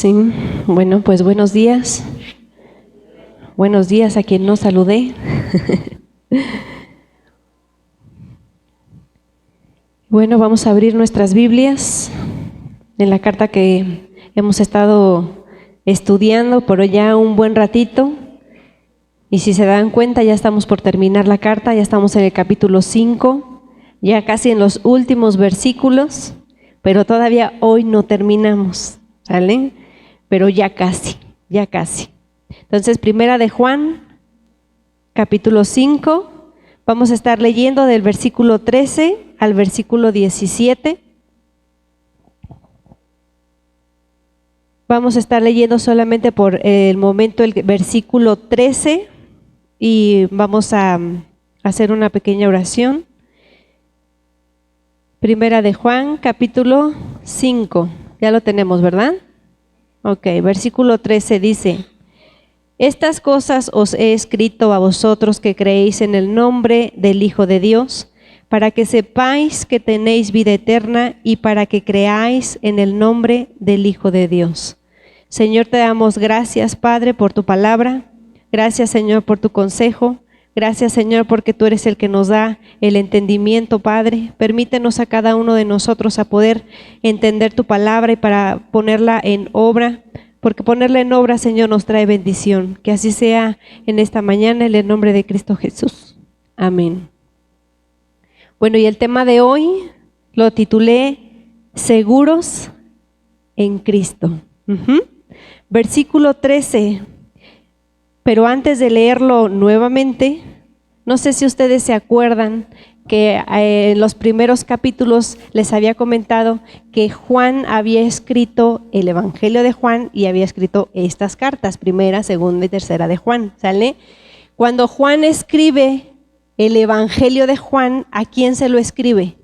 Sí, bueno, pues buenos días. Buenos días a quien no saludé. Bueno, vamos a abrir nuestras Biblias en la carta que hemos estado estudiando por ya un buen ratito. Y si se dan cuenta, ya estamos por terminar la carta, ya estamos en el capítulo 5, ya casi en los últimos versículos, pero todavía hoy no terminamos, ¿sale? Pero ya casi, ya casi. Entonces, Primera de Juan, capítulo 5, vamos a estar leyendo del versículo 13 al versículo 17. Vamos a estar leyendo solamente por el momento el versículo 13 y vamos a hacer una pequeña oración. Primera de Juan, capítulo 5. Ya lo tenemos, ¿verdad? Ok, versículo 13 dice: Estas cosas os he escrito a vosotros que creéis en el nombre del Hijo de Dios, para que sepáis que tenéis vida eterna y para que creáis en el nombre del Hijo de Dios. Señor, te damos gracias, Padre, por tu palabra. Gracias, Señor, por tu consejo. Gracias, Señor, porque tú eres el que nos da el entendimiento, Padre. Permítenos a cada uno de nosotros a poder entender tu palabra y para ponerla en obra, porque ponerla en obra, Señor, nos trae bendición. Que así sea en esta mañana, en el nombre de Cristo Jesús. Amén. Bueno, y el tema de hoy lo titulé Seguros en Cristo. Versículo 13. Pero antes de leerlo nuevamente, no sé si ustedes se acuerdan que en los primeros capítulos les había comentado que Juan había escrito el Evangelio de Juan y había escrito estas cartas, primera, segunda y tercera de Juan, ¿sale? Cuando Juan escribe el Evangelio de Juan, ¿a quién se lo escribe?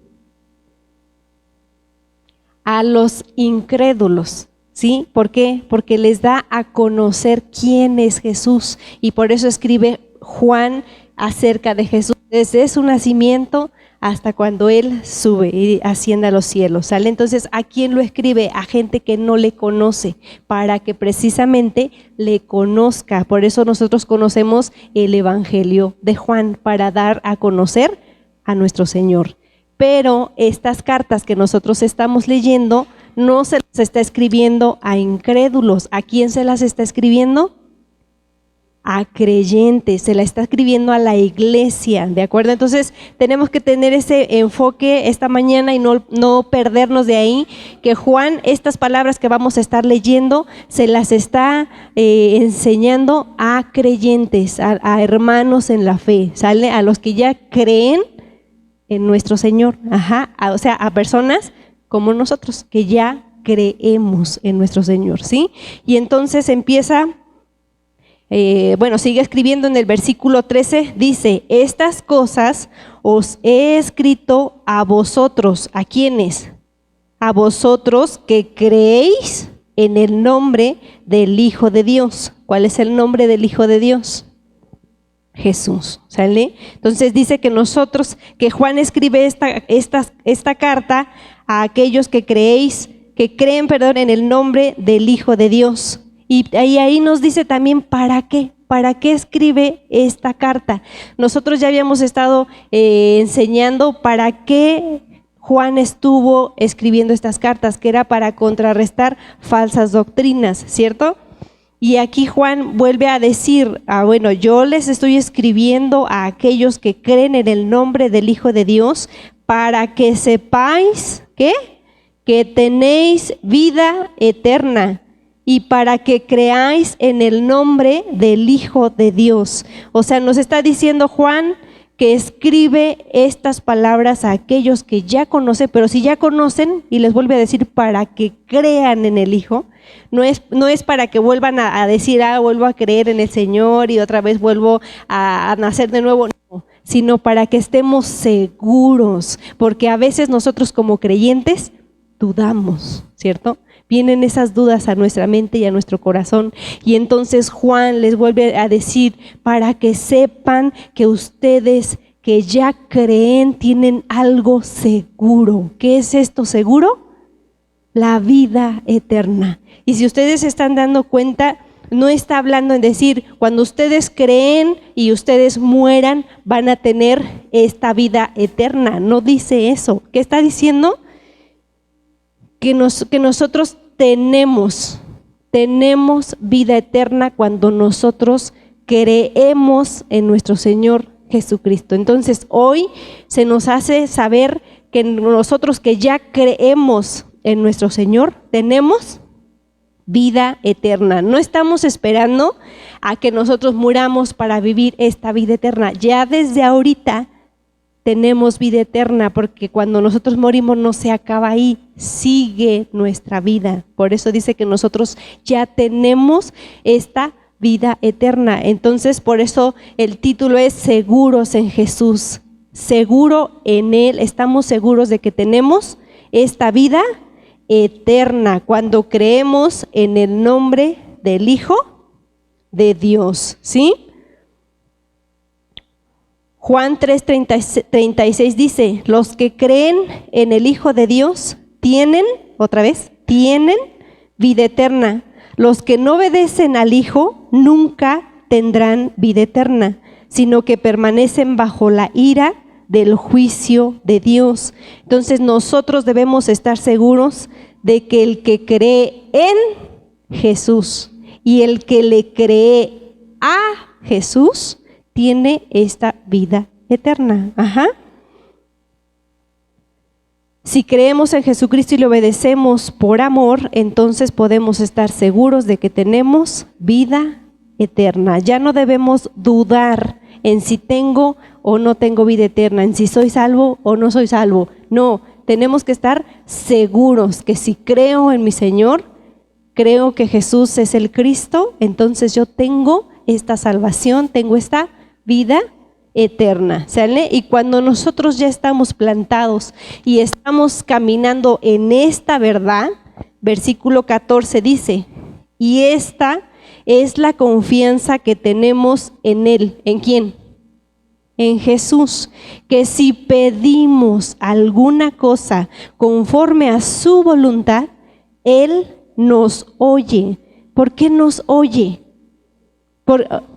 A los incrédulos. ¿Sí? ¿Por qué? Porque les da a conocer quién es Jesús y por eso escribe Juan acerca de Jesús desde su nacimiento hasta cuando Él sube y asciende a los cielos, ¿sale? Entonces, ¿a quién lo escribe? A gente que no le conoce, para que precisamente le conozca. Por eso nosotros conocemos el Evangelio de Juan, para dar a conocer a nuestro Señor. Pero estas cartas que nosotros estamos leyendo no se las está escribiendo a incrédulos. ¿A quién se las está escribiendo? A creyentes, se la está escribiendo a la iglesia, ¿de acuerdo? Entonces tenemos que tener ese enfoque esta mañana y no perdernos de ahí, que Juan, estas palabras que vamos a estar leyendo, se las está enseñando a creyentes, a hermanos en la fe, ¿sale? A los que ya creen en nuestro Señor, o sea, a personas como nosotros, que ya creemos en nuestro Señor, ¿sí? Y entonces empieza, sigue escribiendo en el versículo 13, dice: Estas cosas os he escrito a vosotros. ¿A quiénes? A vosotros que creéis en el nombre del Hijo de Dios. ¿Cuál es el nombre del Hijo de Dios? Jesús, ¿sale? Entonces dice que Juan escribe esta carta a aquellos que creen, en el nombre del Hijo de Dios. Y ahí nos dice también para qué escribe esta carta. Nosotros ya habíamos estado enseñando para qué Juan estuvo escribiendo estas cartas, que era para contrarrestar falsas doctrinas, ¿cierto? Y aquí Juan vuelve a decir, yo les estoy escribiendo a aquellos que creen en el nombre del Hijo de Dios para que sepáis, ¿qué? Que tenéis vida eterna y para que creáis en el nombre del Hijo de Dios. O sea, nos está diciendo Juan que escribe estas palabras a aquellos que ya conocen, pero si ya conocen, y les vuelve a decir para que crean en el Hijo. No es para que vuelvan a decir, vuelvo a creer en el Señor y otra vez vuelvo a nacer de nuevo, no, sino para que estemos seguros, porque a veces nosotros como creyentes dudamos, ¿cierto? Vienen esas dudas a nuestra mente y a nuestro corazón, y entonces Juan les vuelve a decir para que sepan que ustedes que ya creen tienen algo seguro. ¿Qué es esto seguro? la vida eterna. Y si ustedes se están dando cuenta, no está hablando en decir, cuando ustedes creen y ustedes mueran, van a tener esta vida eterna. No dice eso. ¿Qué está diciendo? Que nosotros tenemos vida eterna cuando nosotros creemos en nuestro Señor Jesucristo. Entonces, hoy se nos hace saber que nosotros que ya creemos en nuestro Señor, tenemos vida eterna. No estamos esperando a que nosotros muramos para vivir esta vida eterna. Ya desde ahorita tenemos vida eterna, porque cuando nosotros morimos no se acaba ahí, sigue nuestra vida. Por eso dice que nosotros ya tenemos esta vida eterna. Entonces, por eso el título es Seguros en Jesús. Seguro en Él, estamos seguros de que tenemos esta vida eterna cuando creemos en el nombre del Hijo de Dios, ¿sí? Juan 3:36 dice, los que creen en el Hijo de Dios tienen vida eterna. Los que no obedecen al Hijo nunca tendrán vida eterna, sino que permanecen bajo la ira del juicio de Dios. Entonces nosotros debemos estar seguros de que el que cree en Jesús y el que le cree a Jesús tiene esta vida eterna. Si creemos en Jesucristo y le obedecemos por amor, entonces podemos estar seguros de que tenemos vida eterna. Ya no debemos dudar en si tengo o no tengo vida eterna, en si soy salvo o no soy salvo. No, tenemos que estar seguros que si creo en mi Señor, creo que Jesús es el Cristo, entonces yo tengo esta salvación, tengo esta vida eterna, ¿sale? Y cuando nosotros ya estamos plantados y estamos caminando en esta verdad, versículo 14 dice, y esta es la confianza que tenemos en Él. ¿En quién? En Jesús, que si pedimos alguna cosa conforme a su voluntad, Él nos oye. ¿Por qué nos oye?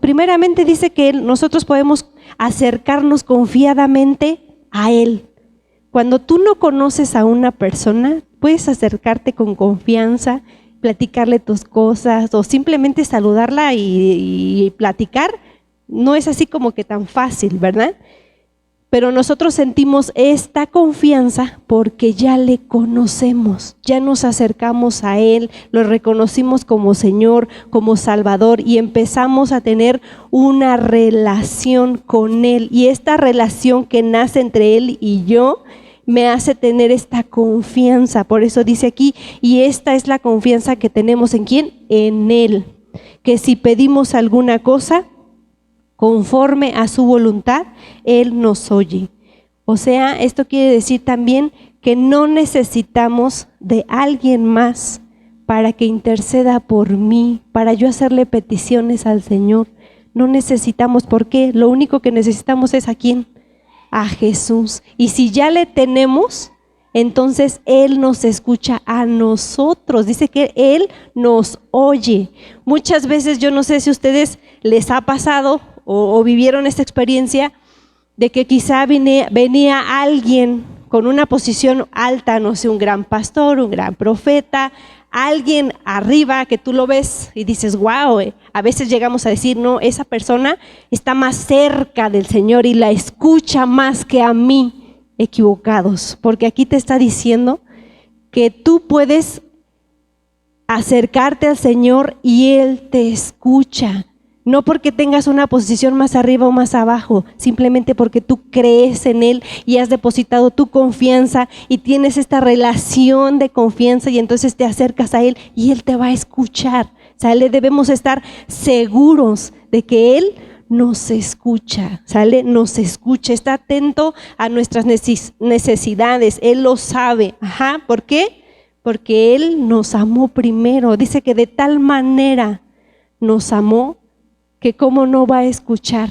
Primeramente dice que nosotros podemos acercarnos confiadamente a Él. Cuando tú no conoces a una persona, puedes acercarte con confianza, platicarle tus cosas o simplemente saludarla y platicar. No es así como que tan fácil, ¿verdad? Pero nosotros sentimos esta confianza porque ya le conocemos, ya nos acercamos a Él, lo reconocimos como Señor, como Salvador y empezamos a tener una relación con Él. Y esta relación que nace entre Él y yo me hace tener esta confianza. Por eso dice aquí, y esta es la confianza que tenemos ¿en quién? En Él. Que si pedimos alguna cosa conforme a su voluntad, Él nos oye. O sea, esto quiere decir también que no necesitamos de alguien más para que interceda por mí, para yo hacerle peticiones al Señor. No necesitamos, ¿por qué? Lo único que necesitamos es ¿a quién? A Jesús. Y si ya le tenemos, entonces Él nos escucha a nosotros. Dice que Él nos oye. Muchas veces, yo no sé si a ustedes les ha pasado o vivieron esta experiencia de que quizá venía alguien con una posición alta, no sé, un gran pastor, un gran profeta, alguien arriba que tú lo ves y dices, wow, a veces llegamos a decir, no, esa persona está más cerca del Señor y la escucha más que a mí. Equivocados, porque aquí te está diciendo que tú puedes acercarte al Señor y Él te escucha. No porque tengas una posición más arriba o más abajo, simplemente porque tú crees en Él y has depositado tu confianza y tienes esta relación de confianza y entonces te acercas a Él y Él te va a escuchar. ¿Sale? Debemos estar seguros de que Él nos escucha, ¿sale? Nos escucha, está atento a nuestras necesidades, Él lo sabe. ¿Por qué? Porque Él nos amó primero. Dice que de tal manera nos amó que cómo no va a escuchar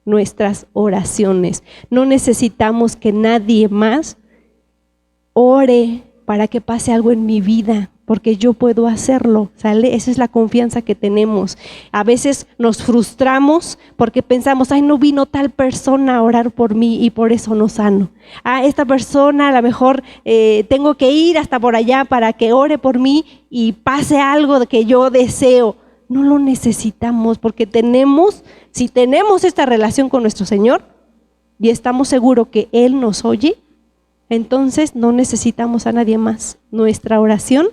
nuestras oraciones. No necesitamos que nadie más ore para que pase algo en mi vida, porque yo puedo hacerlo, ¿sale? Esa es la confianza que tenemos. A veces nos frustramos porque pensamos, ay, no vino tal persona a orar por mí y por eso no sano. Esta persona a lo mejor tengo que ir hasta por allá para que ore por mí y pase algo que yo deseo. No lo necesitamos porque si tenemos esta relación con nuestro Señor y estamos seguros que Él nos oye, entonces no necesitamos a nadie más. Nuestra oración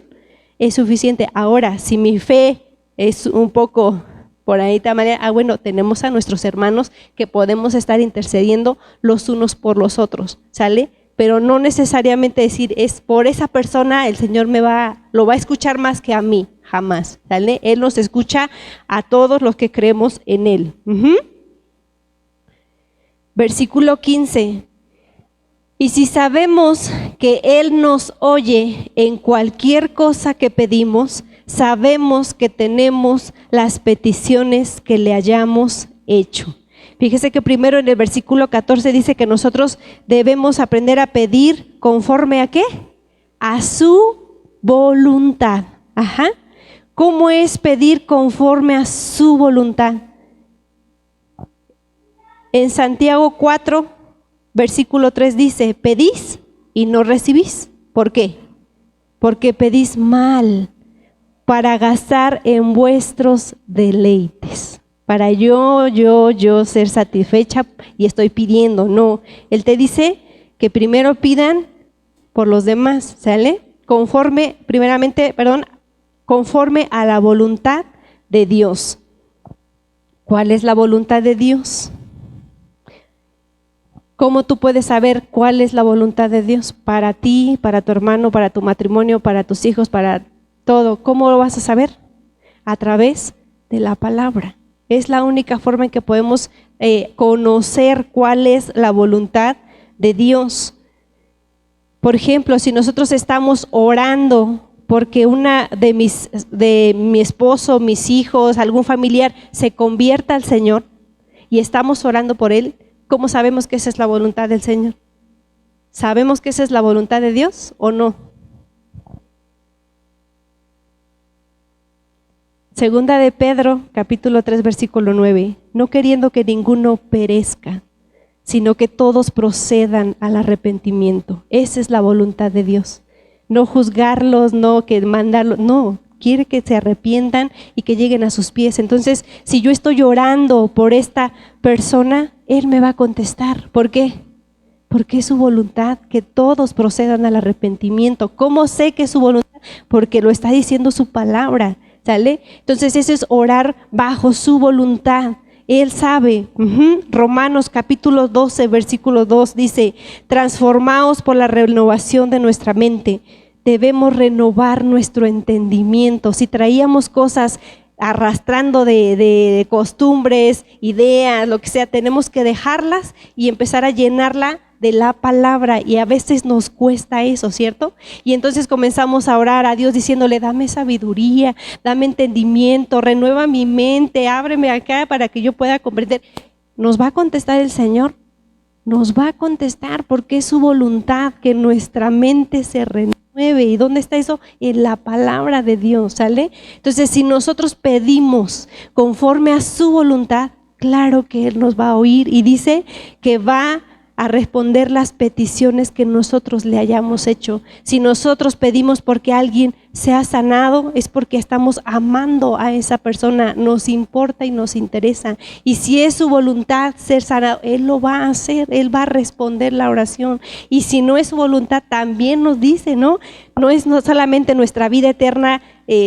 es suficiente. Ahora, si mi fe es un poco por ahí de manera, bueno, tenemos a nuestros hermanos que podemos estar intercediendo los unos por los otros, ¿sale? Pero no necesariamente decir, es por esa persona el Señor lo va a escuchar más que a mí, jamás, ¿sale? Él nos escucha a todos los que creemos en Él. Versículo 15. Y si sabemos que Él nos oye en cualquier cosa que pedimos, sabemos que tenemos las peticiones que le hayamos hecho. Fíjese que primero en el versículo 14 dice que nosotros debemos aprender a pedir conforme a ¿qué? A su voluntad. ¿Cómo es pedir conforme a su voluntad? En Santiago 4, versículo 3 dice, pedís y no recibís. ¿Por qué? Porque pedís mal para gastar en vuestros deleites. Para yo ser satisfecha y estoy pidiendo. No, Él te dice que primero pidan por los demás, ¿sale? Conforme a la voluntad de Dios. ¿Cuál es la voluntad de Dios? ¿Cómo tú puedes saber cuál es la voluntad de Dios para ti, para tu hermano, para tu matrimonio, para tus hijos, para todo? ¿Cómo lo vas a saber? A través de la palabra. Es la única forma en que podemos conocer cuál es la voluntad de Dios. Por ejemplo, si nosotros estamos orando porque una de mi esposo, mis hijos, algún familiar se convierta al Señor y estamos orando por él, ¿cómo sabemos que esa es la voluntad del Señor? ¿Sabemos que esa es la voluntad de Dios o no? Segunda de Pedro, capítulo 3, versículo 9. No queriendo que ninguno perezca, sino que todos procedan al arrepentimiento. Esa es la voluntad de Dios. No juzgarlos, no que mandarlos, no. Quiere que se arrepientan y que lleguen a sus pies. Entonces, si yo estoy orando por esta persona, Él me va a contestar. ¿Por qué? Porque es su voluntad que todos procedan al arrepentimiento. ¿Cómo sé que es su voluntad? Porque lo está diciendo su palabra, ¿sale? Entonces, eso es orar bajo su voluntad. Él sabe. Romanos capítulo 12, versículo 2 dice, transformaos por la renovación de nuestra mente. Debemos renovar nuestro entendimiento. Si traíamos cosas arrastrando de costumbres, ideas, lo que sea, tenemos que dejarlas y empezar a llenarla de la palabra, y a veces nos cuesta eso, ¿cierto? Y entonces comenzamos a orar a Dios diciéndole, dame sabiduría, dame entendimiento, renueva mi mente, ábreme acá para que yo pueda comprender. ¿Nos va a contestar el Señor? Nos va a contestar porque es su voluntad que nuestra mente se renueve. ¿Y dónde está eso? En la palabra de Dios, ¿sale? Entonces, si nosotros pedimos conforme a su voluntad, claro que Él nos va a oír y dice que va a responder las peticiones que nosotros le hayamos hecho. Si nosotros pedimos porque alguien sea sanado, es porque estamos amando a esa persona, nos importa y nos interesa. Y si es su voluntad ser sanado, Él lo va a hacer, Él va a responder la oración. Y si no es su voluntad, también nos dice, ¿no? No es solamente nuestra vida eterna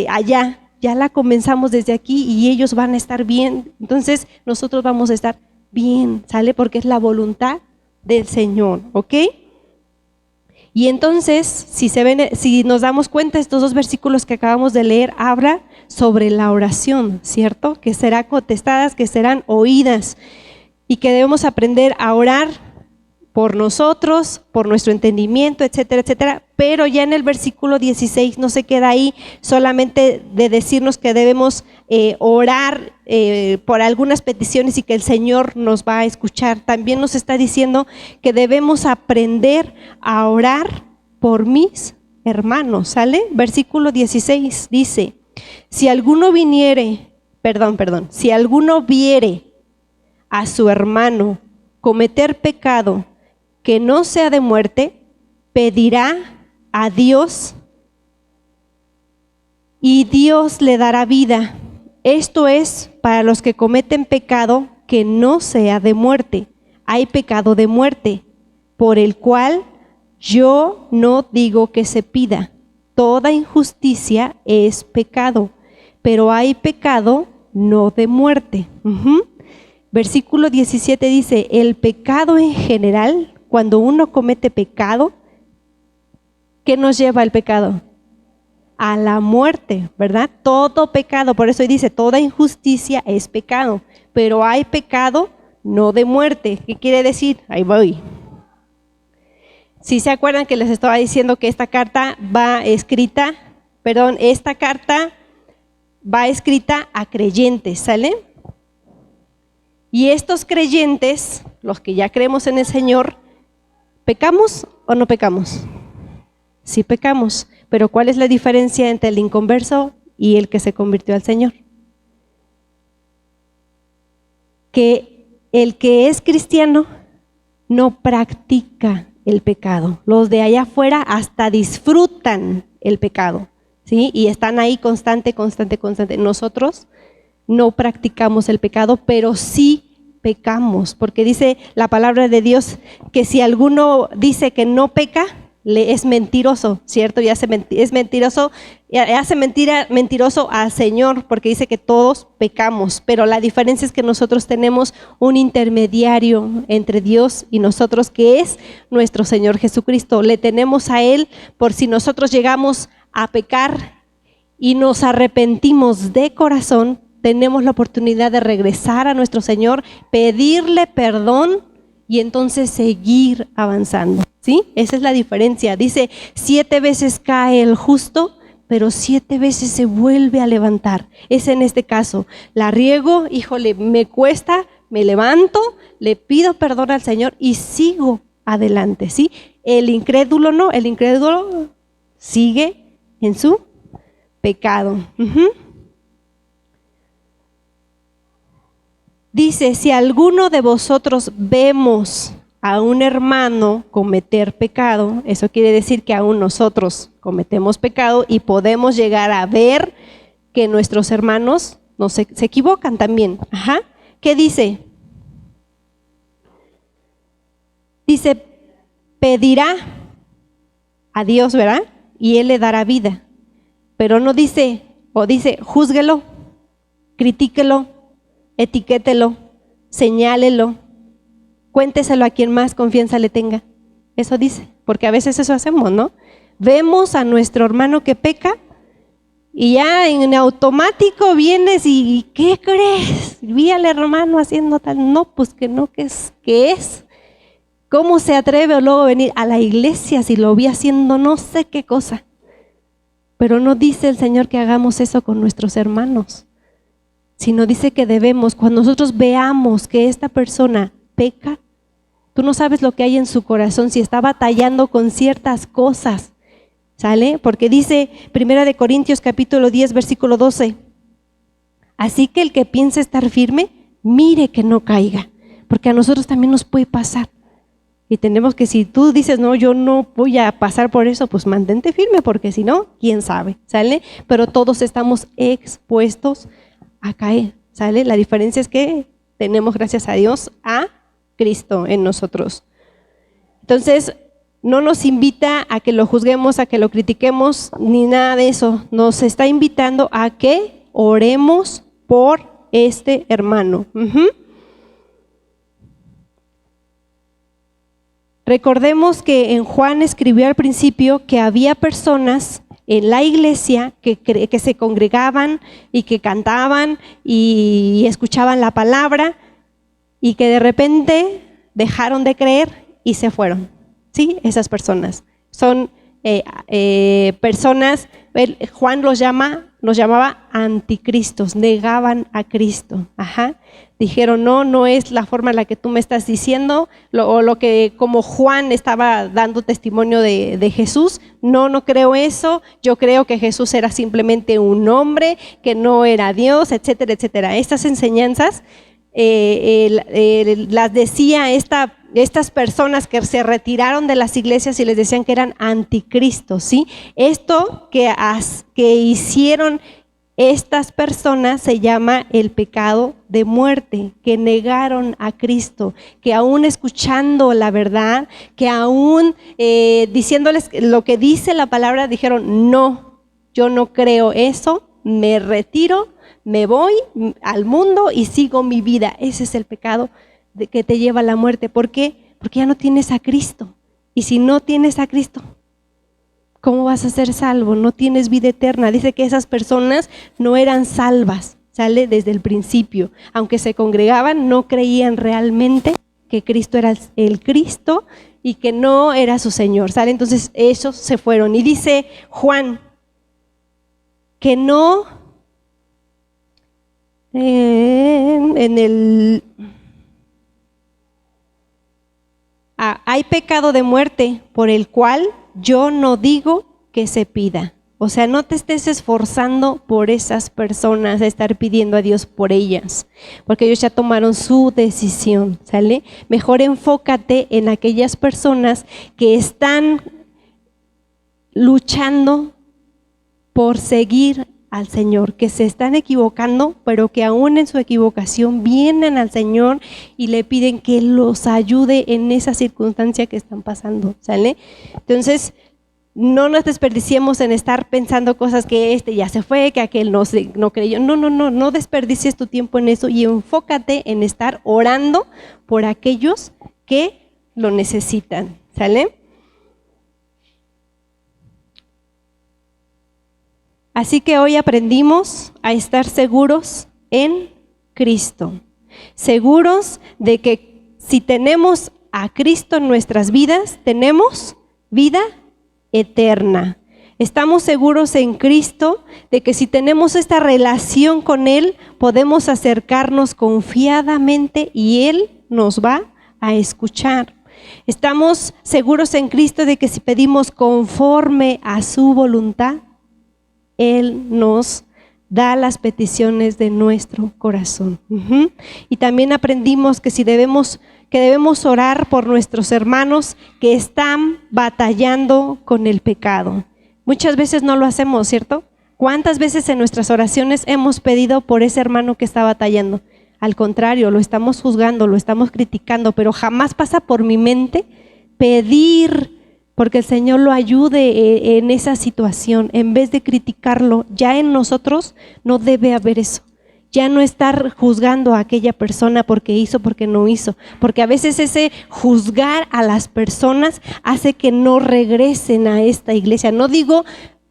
allá, ya la comenzamos desde aquí y ellos van a estar bien. Entonces nosotros vamos a estar bien, ¿sale? Porque es la voluntad del Señor, ¿ok? Y entonces, si nos damos cuenta, estos dos versículos que acabamos de leer habla sobre la oración, ¿cierto? Que serán contestadas, que serán oídas, y que debemos aprender a orar por nosotros, por nuestro entendimiento, etcétera, etcétera. Pero ya en el versículo 16 no se queda ahí solamente de decirnos que debemos orar por algunas peticiones y que el Señor nos va a escuchar. También nos está diciendo que debemos aprender a orar por mis hermano, ¿sale? Versículo 16 dice, si alguno viere a su hermano cometer pecado que no sea de muerte, pedirá a Dios y Dios le dará vida. Esto es para los que cometen pecado que no sea de muerte. Hay pecado de muerte, por el cual yo no digo que se pida. Toda injusticia es pecado, pero hay pecado no de muerte. Versículo 17 dice, el pecado en general, cuando uno comete pecado, ¿qué nos lleva el pecado? A la muerte, ¿verdad? Todo pecado, por eso dice, toda injusticia es pecado, pero hay pecado no de muerte. ¿Qué quiere decir? Ahí voy. Si se acuerdan que les estaba diciendo que esta carta va escrita a creyentes, ¿sale? Y estos creyentes, los que ya creemos en el Señor, ¿pecamos o no pecamos? Sí pecamos, pero ¿cuál es la diferencia entre el inconverso y el que se convirtió al Señor? Que el que es cristiano no practica el pecado. Los de allá afuera hasta disfrutan el pecado, ¿sí? Y están ahí constante. Nosotros no practicamos el pecado, pero sí pecamos, porque dice la palabra de Dios que si alguno dice que no peca, le es mentiroso, ¿cierto? Y hace mentiroso al Señor, porque dice que todos pecamos, pero la diferencia es que nosotros tenemos un intermediario entre Dios y nosotros, que es nuestro Señor Jesucristo. Le tenemos a Él por si nosotros llegamos a pecar y nos arrepentimos de corazón, tenemos la oportunidad de regresar a nuestro Señor, pedirle perdón y entonces seguir avanzando, ¿sí? Esa es la diferencia. Dice, 7 veces cae el justo, pero 7 veces se vuelve a levantar. Es en este caso, la riego, híjole, me cuesta, me levanto, le pido perdón al Señor y sigo adelante, ¿sí? El incrédulo no, el incrédulo sigue en su pecado. Dice, si alguno de vosotros vemos a un hermano cometer pecado, eso quiere decir que aún nosotros cometemos pecado y podemos llegar a ver que nuestros hermanos se equivocan también. ¿Qué dice? Dice, pedirá a Dios, ¿verdad? Y Él le dará vida. Pero no dice, júzguelo, critíquelo, etiquételo, señálelo, cuénteselo a quien más confianza le tenga. Eso dice, porque a veces eso hacemos, ¿no? Vemos a nuestro hermano que peca y ya en automático vienes y ¿qué crees? Vi al hermano haciendo tal. No, pues que no, ¿qué es? ¿Cómo se atreve luego a venir a la iglesia si lo vi haciendo no sé qué cosa? Pero no dice el Señor que hagamos eso con nuestros hermanos, sino dice que debemos, cuando nosotros veamos que esta persona peca, tú no sabes lo que hay en su corazón, si está batallando con ciertas cosas, ¿sale? Porque dice 1 Corintios capítulo 10, versículo 12, así que el que piense estar firme, mire que no caiga, porque a nosotros también nos puede pasar. Y tenemos que, si tú dices, no, yo no voy a pasar por eso, pues mantente firme, porque si no, quién sabe, ¿sale? Pero todos estamos expuestos a caer, ¿sale? La diferencia es que tenemos, gracias a Dios, a Cristo en nosotros. Entonces, no nos invita a que lo juzguemos, a que lo critiquemos, ni nada de eso. Nos está invitando a que oremos por este hermano. Recordemos que en Juan escribió al principio que había personas en la iglesia que se congregaban y que cantaban y escuchaban la palabra y que de repente dejaron de creer y se fueron. Sí, esas personas son personas, Juan nos llamaba anticristos, negaban a Cristo. Dijeron, no es la forma en la que tú me estás diciendo, o lo que como Juan estaba dando testimonio de Jesús. No creo eso, yo creo que Jesús era simplemente un hombre, que no era Dios, etcétera, etcétera. Estas enseñanzas las decía estas personas que se retiraron de las iglesias y les decían que eran anticristos, ¿sí? Esto que hicieron estas personas se llama el pecado de muerte, que negaron a Cristo, que aún escuchando la verdad, que aún diciéndoles lo que dice la palabra, dijeron, no, yo no creo eso, me retiro, me voy al mundo y sigo mi vida. Ese es el pecado que te lleva a la muerte. ¿Por qué? Porque ya no tienes a Cristo. Y si no tienes a Cristo, ¿cómo vas a ser salvo? No tienes vida eterna. Dice que esas personas no eran salvas, ¿sale? Desde el principio. Aunque se congregaban, no creían realmente que Cristo era el Cristo y que no era su Señor, ¿sale? Entonces esos se fueron. Y dice Juan que no... hay pecado de muerte por el cual yo no digo que se pida. O sea, no te estés esforzando por esas personas, a estar pidiendo a Dios por ellas, porque ellos ya tomaron su decisión, ¿sale? Mejor enfócate en aquellas personas que están luchando por seguir al Señor, que se están equivocando, pero que aún en su equivocación vienen al Señor y le piden que los ayude en esa circunstancia que están pasando, ¿sale? Entonces, no nos desperdiciemos en estar pensando cosas que este ya se fue, que aquel no creyó. No desperdicies tu tiempo en eso y enfócate en estar orando por aquellos que lo necesitan, ¿sale? Así que hoy aprendimos a estar seguros en Cristo, seguros de que si tenemos a Cristo en nuestras vidas, tenemos vida eterna. Estamos seguros en Cristo de que si tenemos esta relación con Él, podemos acercarnos confiadamente y Él nos va a escuchar. Estamos seguros en Cristo de que si pedimos conforme a su voluntad, Él nos da las peticiones de nuestro corazón. Y también aprendimos que debemos orar por nuestros hermanos que están batallando con el pecado. Muchas veces no lo hacemos, ¿cierto? ¿Cuántas veces en nuestras oraciones hemos pedido por ese hermano que está batallando? Al contrario, lo estamos juzgando, lo estamos criticando, pero jamás pasa por mi mente pedir porque el Señor lo ayude en esa situación. En vez de criticarlo, ya en nosotros no debe haber eso. Ya no estar juzgando a aquella persona porque hizo, porque no hizo. Porque a veces ese juzgar a las personas hace que no regresen a esta iglesia. No digo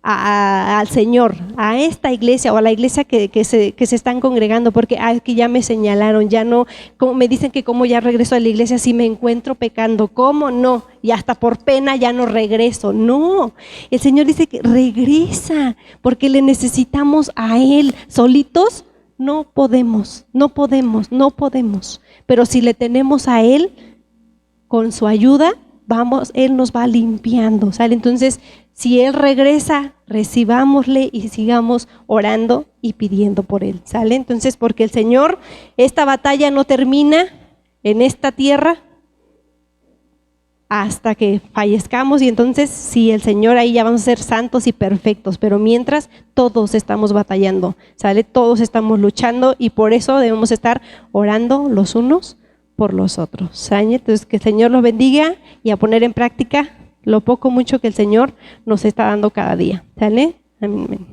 al Señor, a esta iglesia o a la iglesia que se están congregando, porque que ya me señalaron, ya no, como me dicen que como ya regreso a la iglesia si me encuentro pecando, ¿cómo? No, y hasta por pena ya no regreso. No, el Señor dice que regresa porque le necesitamos a Él. Solitos no podemos, pero si le tenemos a Él, con su ayuda, Él nos va limpiando, ¿sale? Entonces, si Él regresa, recibámosle y sigamos orando y pidiendo por Él, ¿sale? Entonces, porque el Señor, esta batalla no termina en esta tierra hasta que fallezcamos, y entonces sí, el Señor ahí ya vamos a ser santos y perfectos, pero mientras todos estamos batallando, ¿sale? Todos estamos luchando y por eso debemos estar orando los unos por los otros, ¿sale? Entonces, que el Señor los bendiga y a poner en práctica lo poco mucho que el Señor nos está dando cada día, ¿sale? Amén.